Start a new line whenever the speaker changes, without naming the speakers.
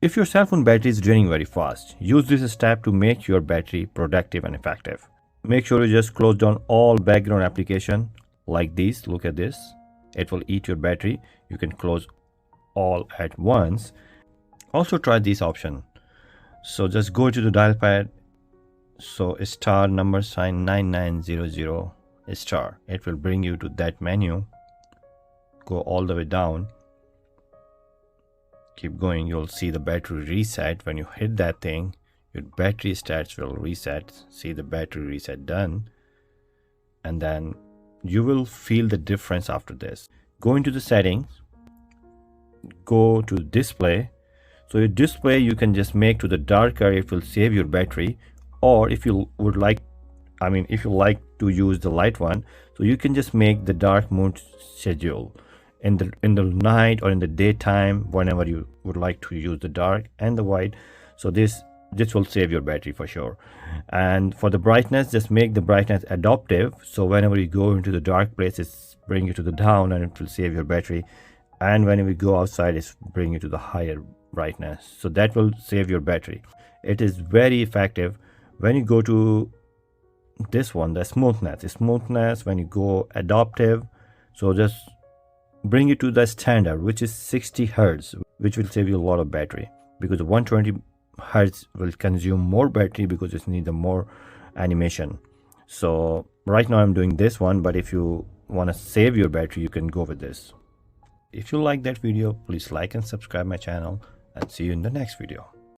If your cell phone battery is draining very fast, use this step to make your battery productive and effective. Make sure you just close down all background application like this. Look at this. It will eat your battery. You can close all at once. Also try this option. So just go to the dial pad. So star number sign 9900 star. It will bring you to that menu. Go all the way down. Keep going. You'll see the battery reset. When you hit that thing, your battery stats will reset. See the battery reset done. And then you will feel the difference after this. Go into the settings. Go to display. So your display you can just make to the darker. It will save your battery. Or if you would like, if you like to use the light one, so you can just make the dark mode schedule in the night or in the daytime, whenever you would like to use the dark and the white. So this will save your battery for sure. And for the brightness, just make the brightness adaptive. So whenever you go into the dark place, it's bring you to the down and it will save your battery. And whenever you go outside, it's bring you to the higher brightness. So that will save your battery. It is very effective. When you go to this one, the smoothness, when you go adaptive, so just bring it to the standard, which is 60 Hertz, which will save you a lot of battery, because 120 Hertz will consume more battery because it needs more animation. So right now I'm doing this one, but if you want to save your battery, you can go with this. If you like that video, please like and subscribe my channel, and see you in the next video.